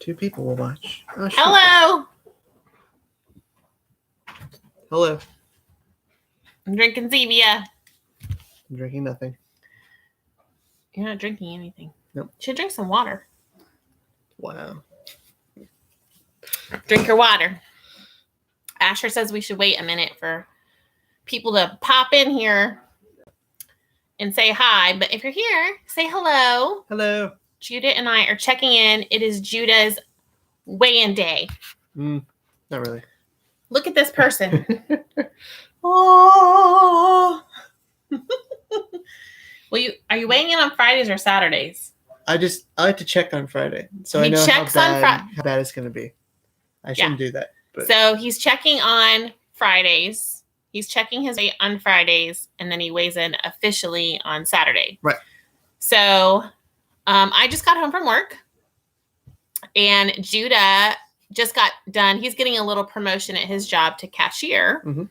2 people will watch. Oh, shoot. Hello. Hello. I'm drinking Zevia. I'm drinking nothing. You're not drinking anything. Nope. Should drink some water. Wow. Drink your water. Asher says we should wait a minute for people to pop in here and say hi. But if you're here, say hello. Hello. Judah and I are checking in. It is Judah's weigh-in day. Not really. Look at this person. Oh. Are you weighing in on Fridays or Saturdays? I like to check on Friday, so He I know checks how bad it's going to be. I shouldn't do that. But. So he's checking on Fridays. He's checking his weight on Fridays, and then he weighs in officially on Saturday. Right. So I just got home from work, and Judah just got done. He's getting a little promotion at his job to cashier. Mm-hmm.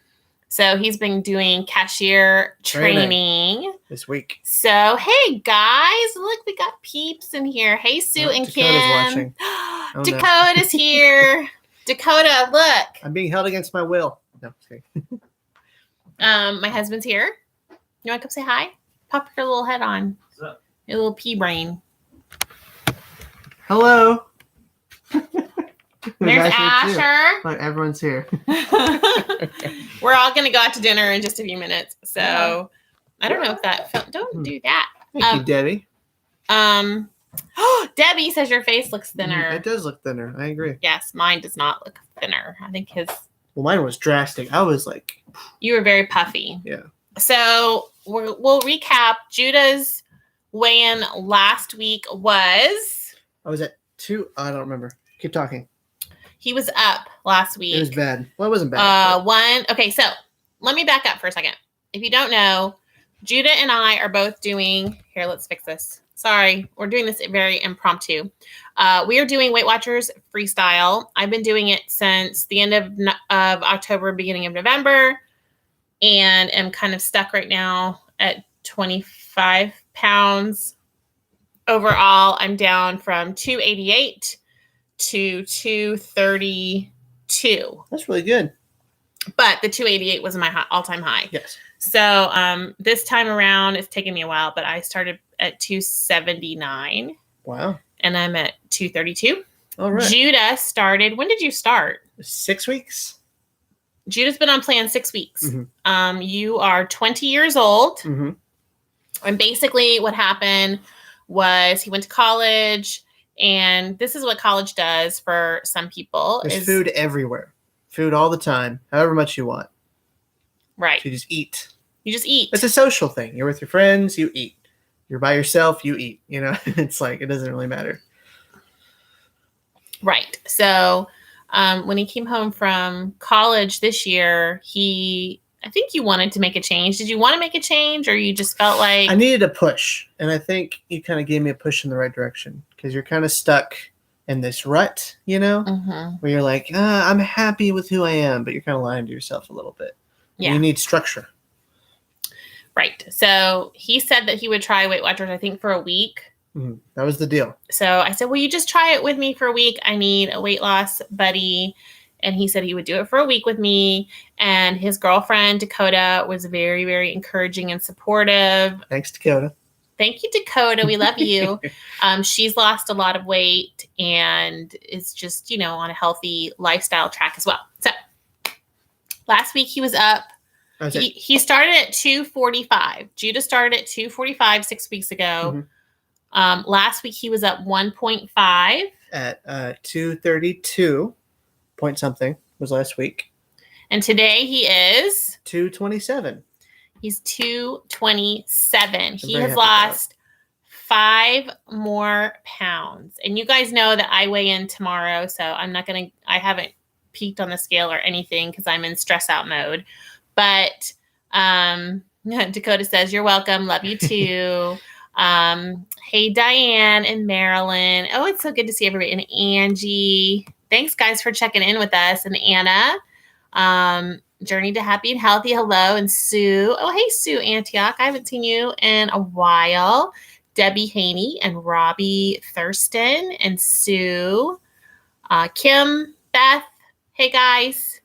So he's been doing cashier training this week. So, hey, guys. Look, we got peeps in here. Hey, Sue and Dakota's Kim. watching. Oh, Dakota's here. Dakota, look. I'm being held against my will. No, okay. My husband's here. You want to come say hi? Pop your little head on. What's up? Your little pea brain. Hello. There's Asher. Look, everyone's here. We're all going to go out to dinner in just a few minutes. So, I don't know if that... Don't do that. Thank you, Debbie. Debbie says your face looks thinner. It does look thinner. I agree. Yes, mine does not look thinner. I think his... Well, mine was drastic. I was like... You were very puffy. Yeah. So, we'll recap. Judah's weigh-in last week was... I was at 2... I don't remember. Keep talking. He was up last week. It was bad. Well, it wasn't bad. Okay, so let me back up for a second. If you don't know, Judah and I are both doing... Here, let's fix this. Sorry, we're doing this very impromptu. We are doing Weight Watchers Freestyle. I've been doing it since the end of October, beginning of November, and am kind of stuck right now at 25 pounds. Overall, I'm down from 288 to 232. That's really good. But the 288 was my all-time high. Yes. So this time around, it's taken me a while, but I started at 279. Wow. And I'm at 232. All right. Judah started. When did you start? 6 weeks. Judah's been on plan 6 weeks. Mm-hmm. You are 20 years old. Mm-hmm. And basically what happened was he went to college. And this is what college does for some people. There's food everywhere. Food all the time. However much you want. Right. So you just eat. You just eat. It's a social thing. You're with your friends, you eat. You're by yourself, you eat. You know, it's like, it doesn't really matter. Right. So when he came home from college this year, I think you wanted to make a change. Did you want to make a change, or you just felt like... I needed a push. And I think you kind of gave me a push in the right direction, because you're kind of stuck in this rut, you know, where you're like, I'm happy with who I am, but you're kind of lying to yourself a little bit. Yeah. You need structure. Right. So he said that he would try Weight Watchers, I think, for a week. Mm-hmm. That was the deal. So I said, well, you just try it with me for a week. I need a weight loss buddy. And he said he would do it for a week with me. And his girlfriend, Dakota, was very, very encouraging and supportive. Thanks, Dakota. Thank you, Dakota. We love you. She's lost a lot of weight and is just, on a healthy lifestyle track as well. So last week he was up. He started at 245. Judah started at 245 6 weeks ago. Mm-hmm. Last week he was up 1.5. At 232 point something was last week. And today he is 227. He's 227. He has lost 5 more pounds. And you guys know that I weigh in tomorrow, so I haven't peaked on the scale or anything because I'm in stress out mode. But Dakota says, you're welcome. Love you too. Hey, Diane and Marilyn. Oh, it's so good to see everybody. And Angie. Thanks, guys, for checking in with us. And Anna. Journey to Happy and Healthy. Hello. And Sue. Oh, hey, Sue Antioch. I haven't seen you in a while. Debbie Haney and Robbie Thurston and Sue. Kim, Beth, hey guys,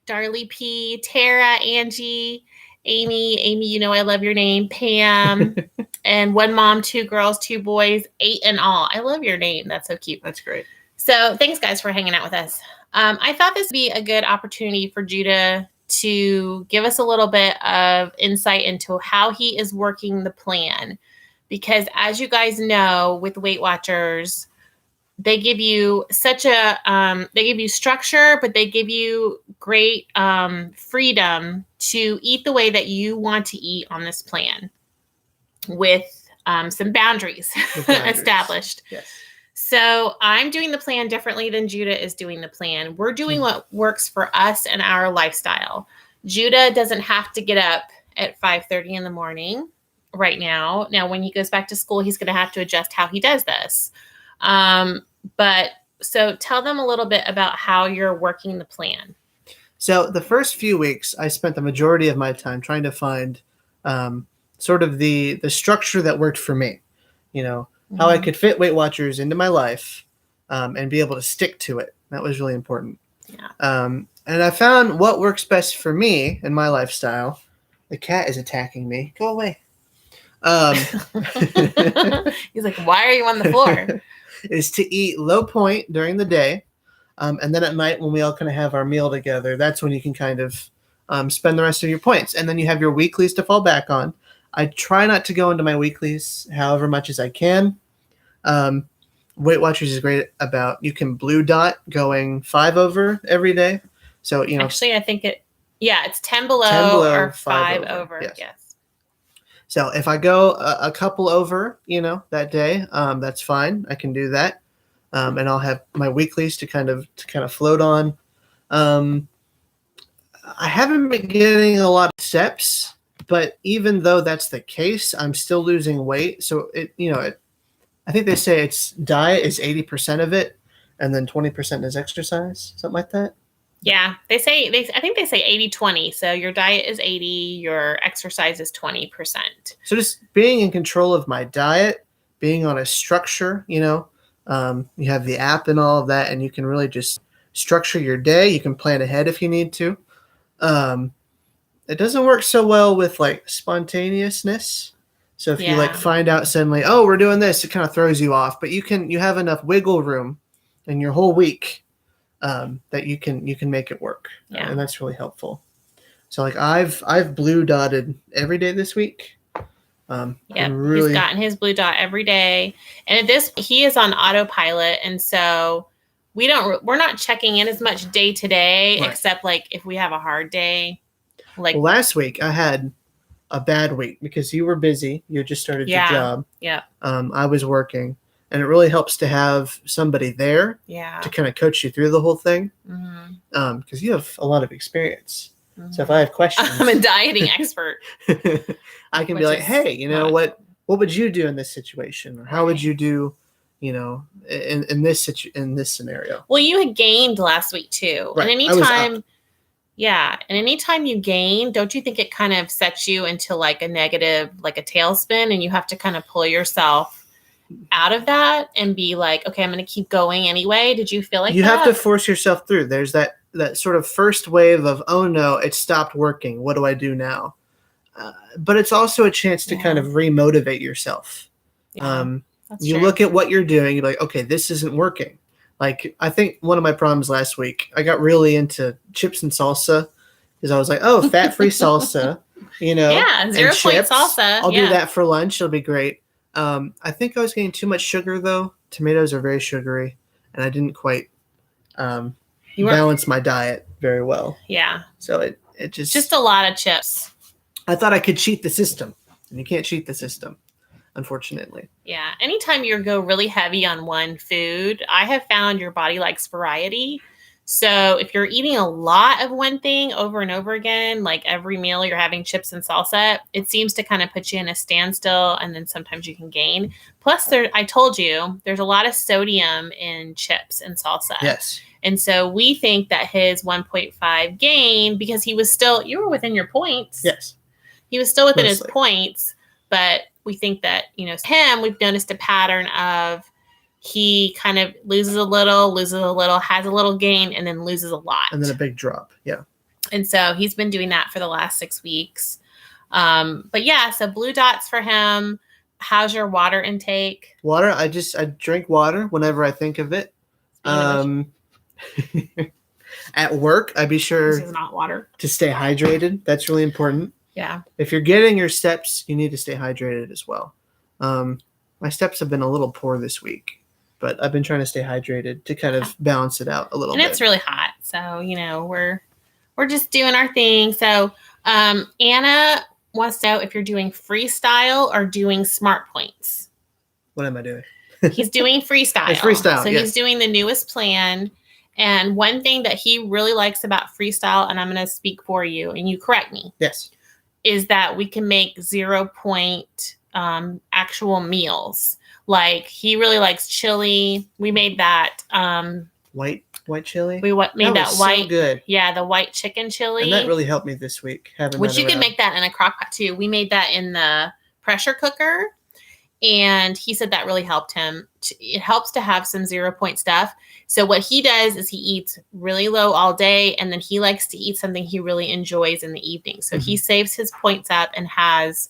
Darlie P, Tara, Angie, Amy, you know I love your name, Pam, and one mom, two girls, two boys, 8 in all. I love your name. That's so cute. That's great. So thanks, guys, for hanging out with us. I thought this would be a good opportunity for Judah to give us a little bit of insight into how he is working the plan. Because as you guys know, with Weight Watchers, they give you they give you structure, but they give you great freedom to eat the way that you want to eat on this plan with some boundaries established. Yes. So I'm doing the plan differently than Judah is doing the plan. We're doing what works for us and our lifestyle. Judah doesn't have to get up at 5:30 in the morning right now. Now, when he goes back to school, he's going to have to adjust how he does this. But so tell them a little bit about how you're working the plan. So the first few weeks, I spent the majority of my time trying to find sort of the structure that worked for me. You know, how I could fit Weight Watchers into my life and be able to stick to it. That was really important. Yeah. And I found what works best for me and my lifestyle. The cat is attacking me. Go away. He's like, why are you on the floor? Is to eat low point during the day. And then at night when we all kind of have our meal together, that's when you can kind of spend the rest of your points. And then you have your weeklies to fall back on. I try not to go into my weeklies however much as I can. Weight Watchers is great about you can blue dot going 5 over every day. So, you know. Actually, I think it's 10 below or 5 over. Yes. So if I go a couple over, you know, that day, that's fine. I can do that. And I'll have my weeklies to kind of float on. I haven't been getting a lot of steps, but even though that's the case, I'm still losing weight. So I think they say it's diet is 80% of it, and then 20% is exercise, something like that. Yeah, I think they say 80-20. So your diet is 80, your exercise is 20%. So just being in control of my diet, being on a structure, you know, you have the app and all of that, and you can really just structure your day. You can plan ahead if you need to. It doesn't work so well with like spontaneousness. So if you like find out suddenly, oh, we're doing this, it kind of throws you off. But you have enough wiggle room in your whole week that you can make it work, and that's really helpful. So like I've blue dotted every day this week. He's gotten his blue dot every day, and he is on autopilot, and so we're not checking in as much day to day, except like if we have a hard day. Like last week, I had a bad week because you were busy. You just started your job. Yeah. I was working, and it really helps to have somebody there. To kind of coach you through the whole thing. Because you have a lot of experience. So if I have questions, I'm a dieting expert. I can be like, hey, you know what would you do in this situation, or how would you do, you know, in this scenario? Well, you had gained last week too, and anytime you gain, don't you think it kind of sets you into like a negative, like a tailspin, and you have to kind of pull yourself out of that and be like, okay, I'm going to keep going anyway. Did you feel like you have to force yourself through? There's that sort of first wave of, oh no, it stopped working. What do I do now? But it's also a chance to kind of remotivate yourself. You look at what you're doing, you're like, okay, this isn't working. Like, I think one of my problems last week, I got really into chips and salsa because I was like, oh, fat-free salsa, you know. Yeah, 0 point salsa. I'll do that for lunch. It'll be great. I think I was getting too much sugar, though. Tomatoes are very sugary, and I didn't quite balance my diet very well. Yeah. So it just a lot of chips. I thought I could cheat the system, and you can't cheat the system, unfortunately. Yeah. Anytime you go really heavy on one food, I have found your body likes variety. So if you're eating a lot of one thing over and over again, like every meal you're having chips and salsa, it seems to kind of put you in a standstill, and then sometimes you can gain. Plus, I told you, there's a lot of sodium in chips and salsa. Yes. And so we think that his 1.5 gain, because you were within your points. Yes. He was still within his points, but we think that, you know, we've noticed a pattern of he kind of loses a little, has a little gain, and then loses a lot. And then a big drop. Yeah. And so he's been doing that for the last 6 weeks. But yeah, so blue dots for him. How's your water intake? Water, I drink water whenever I think of it. At work, I'd be sure this is not water. To stay hydrated. That's really important. Yeah. If you're getting your steps, you need to stay hydrated as well. My steps have been a little poor this week, but I've been trying to stay hydrated to kind of balance it out a little bit. And it's really hot, so we're just doing our thing. So Anna wants to know if you're doing freestyle or doing smart points. What am I doing? He's doing freestyle. It's freestyle. So he's doing the newest plan. And one thing that he really likes about freestyle, and I'm going to speak for you, and you correct me. Yes. Is that we can make 0 point actual meals. Like he really likes chili. We made that white chili. We made that white. So good. Yeah, the white chicken chili. And that really helped me this week. Which you can make that in a crock pot too. We made that in the pressure cooker. And he said that really helped him. It helps to have some 0 point stuff. So what he does is he eats really low all day, and then he likes to eat something he really enjoys in the evening. So he saves his points up and has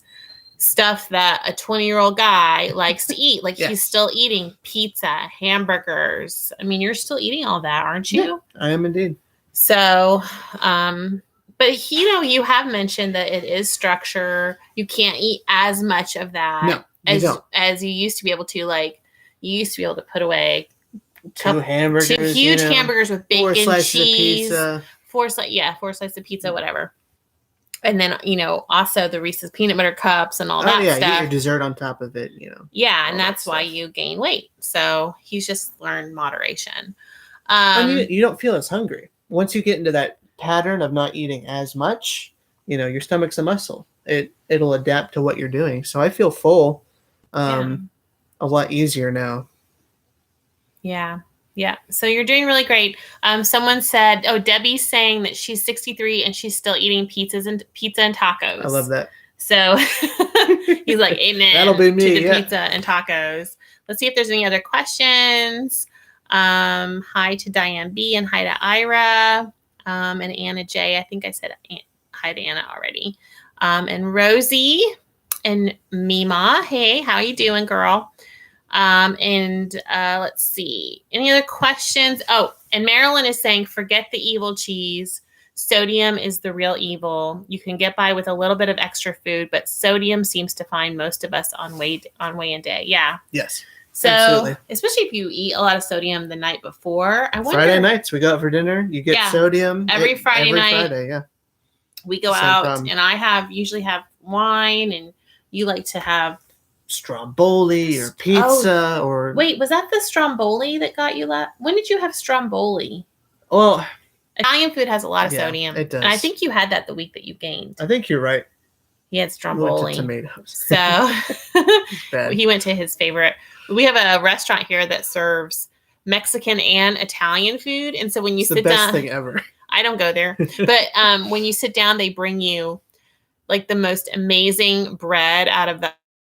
stuff that a 20-year-old guy likes to eat. Like he's still eating pizza, hamburgers. I mean, you're still eating all that, aren't you? Yeah, I am indeed. So, but you have mentioned that it is structure. You can't eat as much of that. No. As you used to be able to, like you used to be able to put away two huge hamburgers with bacon, 4 slices cheese, of pizza. 4 slices of pizza, whatever. And then, also the Reese's peanut butter cups and all that stuff. Yeah, your dessert on top of it, Yeah, and that's why you gain weight. So he's just learned moderation. You don't feel as hungry. Once you get into that pattern of not eating as much, your stomach's a muscle. It'll adapt to what you're doing. So I feel full. A lot easier now. Yeah. So you're doing really great. Someone said, Debbie's saying that she's 63 and she's still eating pizza and tacos. I love that. So he's like, amen. That'll be me. To the pizza and tacos. Let's see if there's any other questions. Hi to Diane B and hi to Ira. And Anna J. I think I said hi to Anna already. And Rosie and Mima. Hey, how you doing, girl? Let's see. Any other questions? Oh, and Marilyn is saying, forget the evil cheese. Sodium is the real evil. You can get by with a little bit of extra food, but sodium seems to find most of us on weigh-in day. Yeah. Yes. So, absolutely. Especially if you eat a lot of sodium the night before. Friday nights, we go out for dinner. You get sodium. Every Friday night. Friday, yeah. We go out, and I usually have wine, and you like to have stromboli or pizza or... Wait, was that the stromboli that got you when did you have stromboli? Well, Italian food has a lot of sodium. It does. And I think you had that the week that you gained. I think you're right. He had stromboli. Tomatoes. So he went to his favorite. We have a restaurant here that serves Mexican and Italian food. And so when you sit down... It's the best thing ever. I don't go there. But when you sit down, they bring you like the most amazing bread out of the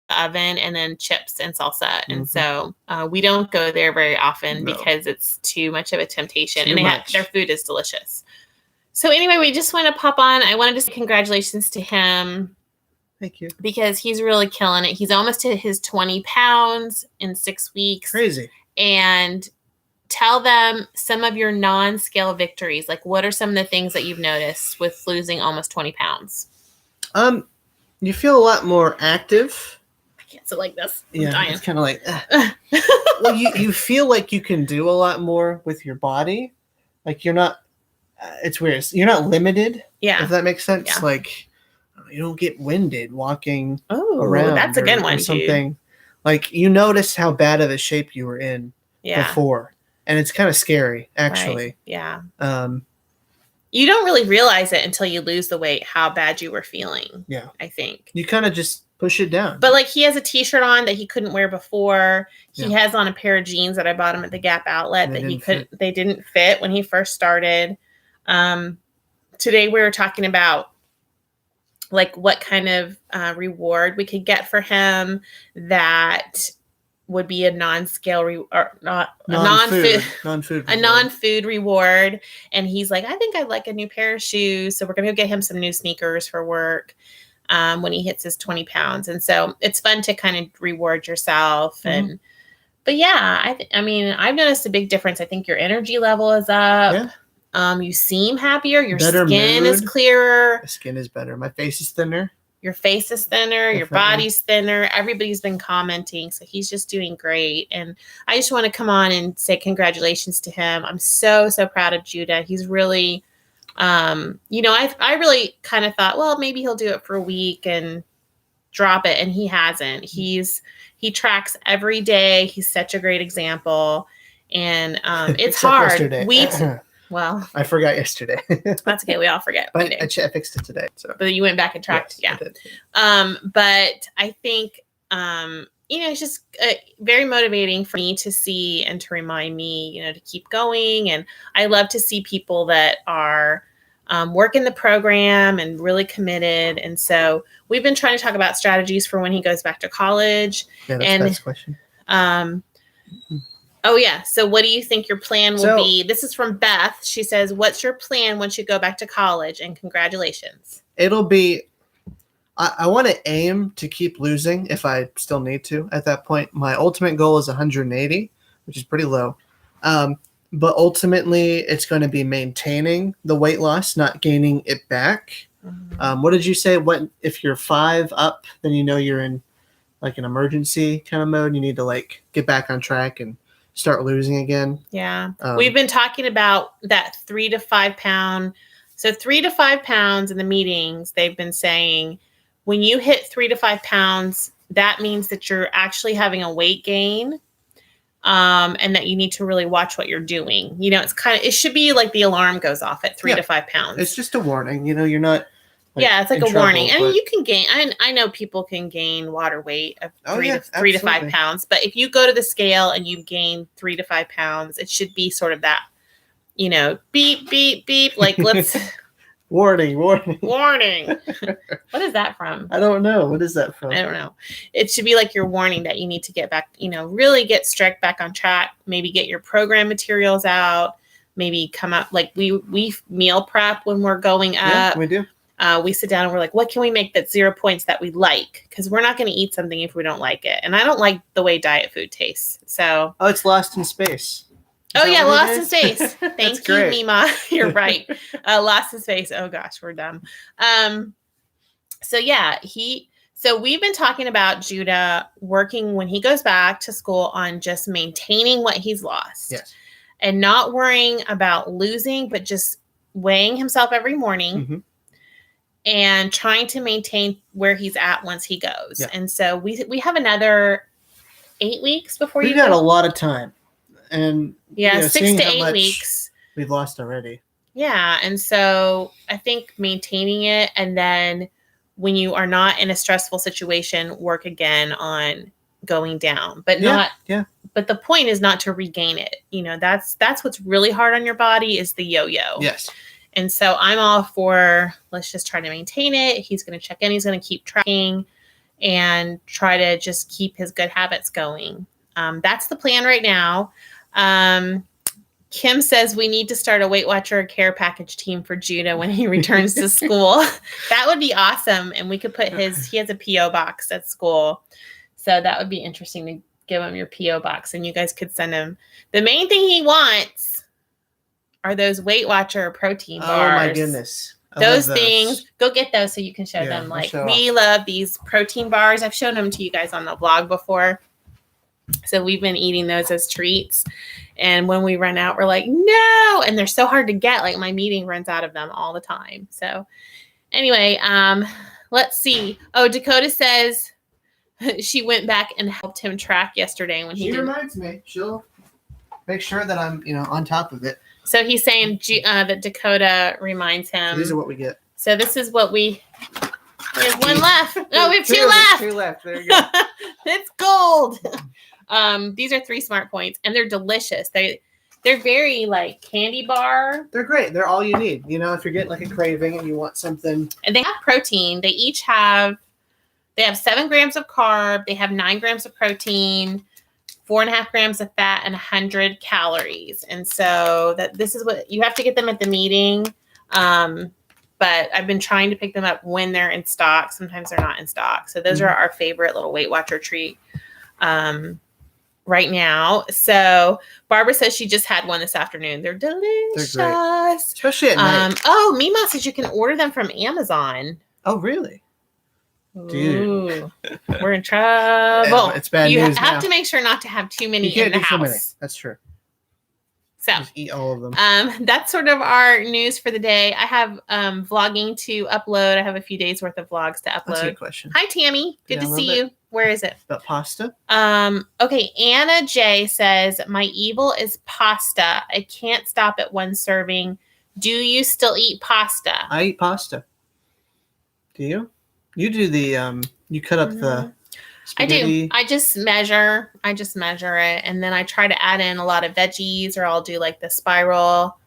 oven and then chips and salsa. And so we don't go there very often because it's too much of a temptation. Their food is delicious. So anyway, we just want to pop on. I wanted to say congratulations to him. Thank you. Because he's really killing it. He's almost to his 20 pounds in 6 weeks. Crazy. And tell them some of your non-scale victories. Like, what are some of the things that you've noticed with losing almost 20 pounds? You feel a lot more active. I can't sit like this. I'm dying. It's kind of like... Well, you feel like you can do a lot more with your body. Like, you're not... it's weird. You're not limited. Yeah. If that makes sense. Yeah. Like, you don't get winded walking around. around. That's a good one, or something. Like, you notice how bad of a shape you were in before. And it's kind of scary, actually. Right. Yeah. You don't really realize it until you lose the weight, how bad you were feeling. Yeah. I think. You kind of just push it down. But like he has a t-shirt on that he couldn't wear before. He has on a pair of jeans that I bought him at the Gap outlet they didn't fit when he first started. Today we were talking about like what kind of reward we could get for him that would be a non-scale or not a non-food non-food reward. And he's like, I think I'd like a new pair of shoes. So we're going to get him some new sneakers for work when he hits his 20 pounds. And so it's fun to kind of reward yourself. Mm-hmm. But yeah, I mean, I've noticed a big difference. I think your energy level is up. Yeah. You seem happier. Your better skin mood. Is clearer. My skin is better. My face is thinner. Your face is thinner. Definitely. Your body's thinner. Everybody's been commenting. So he's just doing great. And I just want to come on and say congratulations to him. I'm so, so proud of Judah. He's really, I really kind of thought, well, maybe he'll do it for a week and drop it. And he hasn't. He tracks every day. He's such a great example. And it's hard. Yesterday. Well, I forgot yesterday. That's okay. We all forget. But I fixed it today. So. But you went back and tracked. Yes, yeah. I did. But I think, it's just very motivating for me to see and to remind me, to keep going. And I love to see people that are working the program and really committed. And so we've been trying to talk about strategies for when he goes back to college. Yeah, that's the next question. Oh, yeah. So what do you think your plan will be? This is from Beth. She says, what's your plan once you go back to college? And congratulations. It'll be, I want to aim to keep losing if I still need to. At that point, my ultimate goal is 180, which is pretty low. But ultimately, it's going to be maintaining the weight loss, not gaining it back. Mm-hmm. What did you say? What if you're 5 up, then you're in like an emergency kind of mode. You need to get back on track and start losing again. Yeah. We've been talking about that 3 to 5 pound. So 3 to 5 pounds in the meetings, they've been saying when you hit 3 to 5 pounds, that means that you're actually having a weight gain. And that you need to really watch what you're doing. It should be like the alarm goes off at 3 to 5 pounds. It's just a warning. You're not. It's like a warning. And you can gain, I know people can gain water weight of 3 to 5 pounds, but if you go to the scale and you gain 3 to 5 pounds, it should be sort of that, beep, beep, beep. Like let's warning. What is that from? I don't know. What is that from? I don't know. It should be like your warning that you need to get back, really get Strike back on track, maybe get your program materials out, maybe come up, like we meal prep when we're going up. Yeah, we do. We sit down and we're like, what can we make that's 0 points that we like? Because we're not going to eat something if we don't like it. And I don't like the way diet food tastes. So. Oh, it's Lost in Space. Lost in Space. Thank you, great. Mima. You're right. Lost in Space. Oh gosh, we're dumb. So we've been talking about Judah working when he goes back to school on just maintaining what he's lost. Yes. And not worrying about losing, but just weighing himself every morning. Mm-hmm. And trying to maintain where he's at once he goes. Yeah. And so we have another 8 weeks before We've got a lot of time. And 6 to 8 weeks. We've lost already. Yeah. And so I think maintaining it, and then when you are not in a stressful situation, work again on going down. But but the point is not to regain it. That's what's really hard on your body is the yo-yo. Yes. And so I'm all for, let's just try to maintain it. He's going to check in. He's going to keep tracking and try to just keep his good habits going. That's the plan right now. Kim says we need to start a Weight Watcher care package team for Judah when he returns to school. That would be awesome. And we could put he has a P.O. box at school. So that would be interesting to give him your P.O. box and you guys could send him. The main thing he wants are those Weight Watcher protein bars. Oh my goodness. Those things, go get those so you can show them. We love these protein bars. I've shown them to you guys on the vlog before. So we've been eating those as treats. And when we run out, we're like, no. And they're so hard to get. Like my meeting runs out of them all the time. So anyway, let's see. Oh, Dakota says she went back and helped him track yesterday when he reminds me. She'll make sure that I'm, on top of it. So he's saying that Dakota reminds him. So these are what we get. So this is what we. There's one left. No, we have two left. 2 left. There you go. It's gold. These are 3 Smart Points, and they're delicious. They're very like candy bar. They're great. They're all you need. If you're getting like a craving and you want something. And they have protein. They each have. They have 7 grams of carb. They have 9 grams of protein. 4.5 grams of fat and 100 calories. And so this is what you have to get them at the meeting. But I've been trying to pick them up when they're in stock. Sometimes they're not in stock. So those are our favorite little Weight Watcher treat right now. So Barbara says she just had one this afternoon. They're delicious. They're great. Especially at night. Mima says you can order them from Amazon. Oh, really? Dude. Ooh, we're in trouble. It's bad news. You have to make sure not to have too many in the house. Too many. That's true. So just eat all of them. That's sort of our news for the day. I have vlogging to upload. I have a few days worth of vlogs to upload. That's a good question. Hi, Tammy. Good to see you. Where is it? About pasta. Okay. Anna J says, my evil is pasta. I can't stop at one serving. Do you still eat pasta? I eat pasta. Do you? You do the you cut up the spaghetti. I do. I just measure it, and then I try to add in a lot of veggies, or I'll do like the spiral.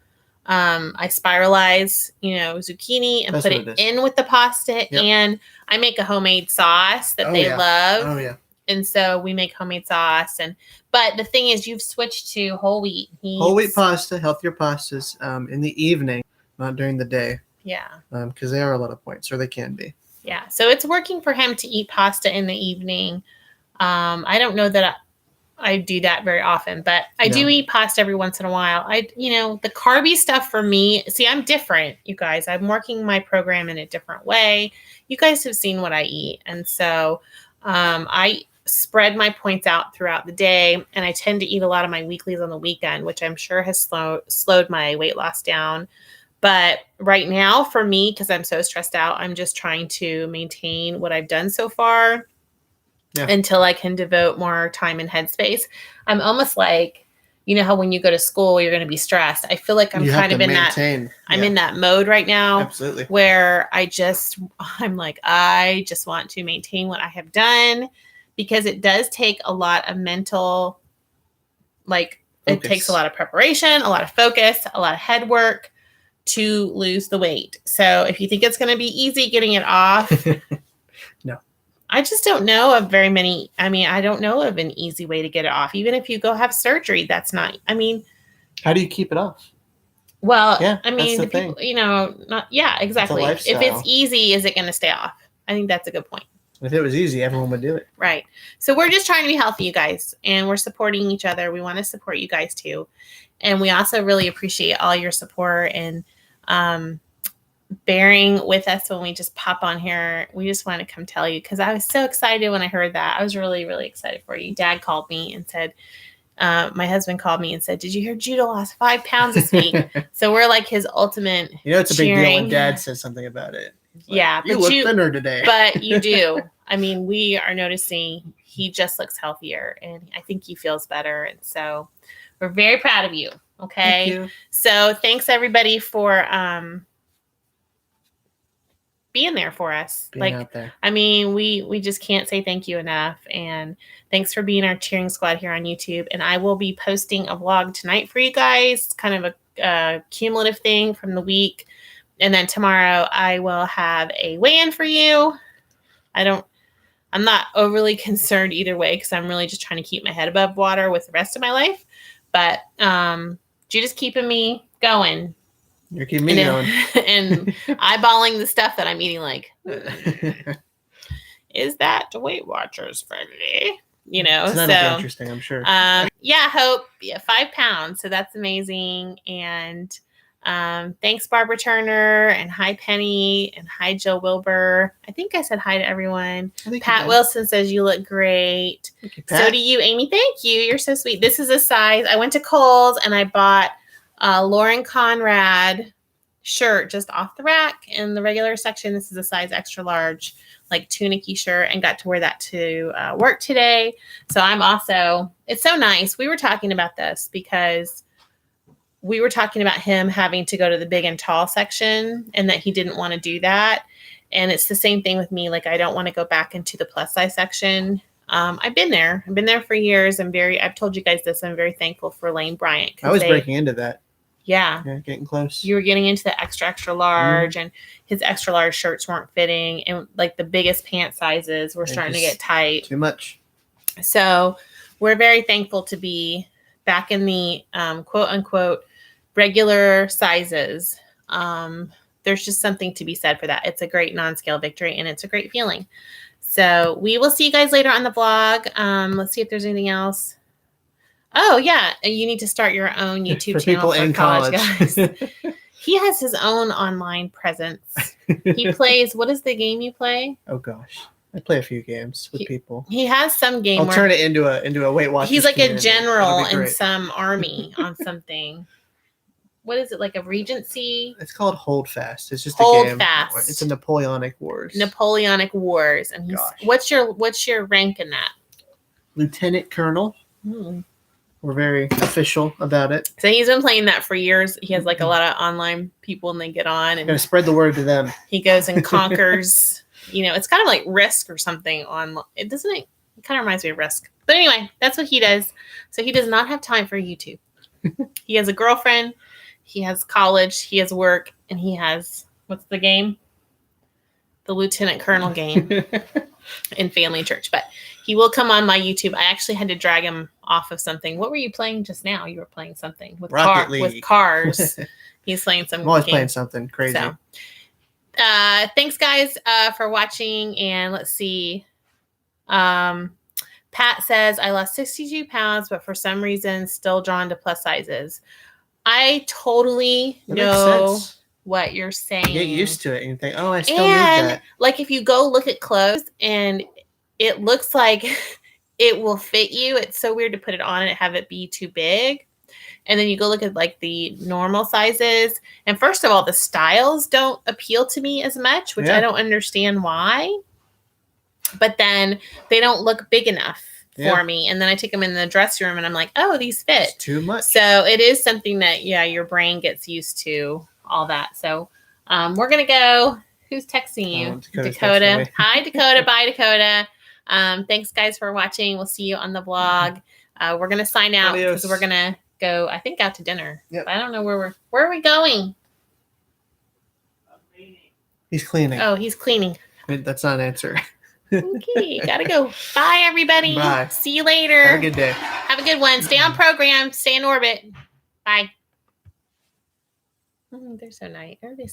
I spiralize, zucchini and put it in with the pasta, and I make a homemade sauce that they love. Oh yeah. And so we make homemade sauce, but the thing is, you've switched to whole wheat. Whole wheat pasta, healthier pastas in the evening, not during the day. Yeah. Because they are a lot of points, or they can be. Yeah, so it's working for him to eat pasta in the evening. I don't know that I do that very often, but I do eat pasta every once in a while. The carby stuff for me, see, I'm different, you guys. I'm working my program in a different way. You guys have seen what I eat. And so I spread my points out throughout the day, and I tend to eat a lot of my weeklies on the weekend, which I'm sure has slowed my weight loss down. But right now for me, because I'm so stressed out, I'm just trying to maintain what I've done so far until I can devote more time and headspace. I'm almost like, how when you go to school, you're going to be stressed. I feel like I'm kind of in that mode right now. Absolutely. Where I just want to maintain what I have done, because it does take a lot of mental, focus. It takes a lot of preparation, a lot of focus, a lot of head work to lose the weight. So if you think it's going to be easy getting it off, no, I just don't know of very many. I don't know of an easy way to get it off. Even if you go have surgery, that's not, how do you keep it off? Well, the people, exactly. If it's easy, is it going to stay off? I think that's a good point. If it was easy, everyone would do it. Right. So we're just trying to be healthy, you guys, and we're supporting each other. We want to support you guys too. And we also really appreciate all your support and bearing with us when we just pop on here. We just want to come tell you, because I was so excited when I heard that. I was really, really excited for you. Dad called me and said, my husband called me and said, did you hear Judah lost 5 pounds this week? So we're like his ultimate it's a big deal when Dad says something about it. Like, you look thinner today. But you do. We are noticing he just looks healthier, and I think he feels better. And so we're very proud of you. Okay. Thank you. So thanks everybody for being there for us. Out there. We just can't say thank you enough. And thanks for being our cheering squad here on YouTube. And I will be posting a vlog tonight for you guys, kind of a cumulative thing from the week. And then tomorrow I will have a weigh-in for you. I'm not overly concerned either way, because I'm really just trying to keep my head above water with the rest of my life. But Judah's keeping me going. You're keeping me going. And eyeballing the stuff that I'm eating, is that Weight Watchers friendly? It's not interesting, I'm sure. Hope. 5 pounds. So that's amazing. And thanks, Barbara Turner, and hi, Penny, and hi, Jill Wilbur. I think I said hi to everyone. Pat Wilson says you look great. Thank you, Pat. So do you, Amy. Thank you. You're so sweet. This is a size. I went to Kohl's and I bought Lauren Conrad shirt just off the rack in the regular section. This is a size extra large, tunic-y shirt, and got to wear that to work today. So it's so nice. We were talking about this because we were talking about him having to go to the big and tall section, and that he didn't want to do that. And it's the same thing with me. I don't want to go back into the plus size section. I've been there for years. I've told you guys this. I'm very thankful for Lane Bryant. I was breaking into that. Yeah. Getting close. You were getting into the extra, extra large, and his extra large shirts weren't fitting. And the biggest pant sizes were starting to get tight. Too much. So we're very thankful to be back in the quote unquote regular sizes. There's just something to be said for that. It's a great non-scale victory, and it's a great feeling. So we will see you guys later on the vlog. Let's see if there's anything else. Oh, yeah. You need to start your own YouTube channel for college guys. He has his own online presence. He plays, what is the game you play? Oh, gosh. I play a few games with people. He has some game I'll turn it into a Weight Watchers. He's like a general in some army on something. What is it, like a Regency? It's called Hold Fast. It's just a game. Hold Fast. It's a Napoleonic Wars. Napoleonic Wars. And he's, what's your rank in that? Lieutenant Colonel. We're very official about it. So he's been playing that for years. He has like a lot of online people, and they get on and gotta spread the word to them. He goes and conquers. It's kind of like Risk or something on. It doesn't. It kind of reminds me of Risk. But anyway, that's what he does. So he does not have time for YouTube. He has a girlfriend. He has college. He has work, and he has what's the game? The Lieutenant Colonel game in Family Church. But he will come on my YouTube. I actually had to drag him off of something. What were you playing just now? You were playing something with cars. He's playing some. I'm always playing something crazy. So, thanks guys for watching, and let's see. Pat says I lost 62 pounds, but for some reason still drawn to plus sizes. I totally know what you're saying. You get used to it and you think, oh, I still need that. Like if you go look at clothes and it looks like it will fit you. It's so weird to put it on and have it be too big. And then you go look at like the normal sizes. And first of all, the styles don't appeal to me as much, which I don't understand why. But then they don't look big enough for me. And then I take them in the dressing room and I'm like, oh, these fit. It's too much. So it is something that, your brain gets used to all that. So we're going to go. Who's texting you? Dakota. Hi, Dakota. Bye, Dakota. Thanks guys for watching. We'll see you on the vlog. We're going to sign out because we're going to go, I think, out to dinner. Yep. I don't know where are we going? He's cleaning. Oh, he's cleaning. That's not an answer. Okay, gotta go. Bye, everybody. Bye. See you later. Have a good day. Have a good one. Stay on program. Stay in orbit. Bye. They're so nice. Everybody's so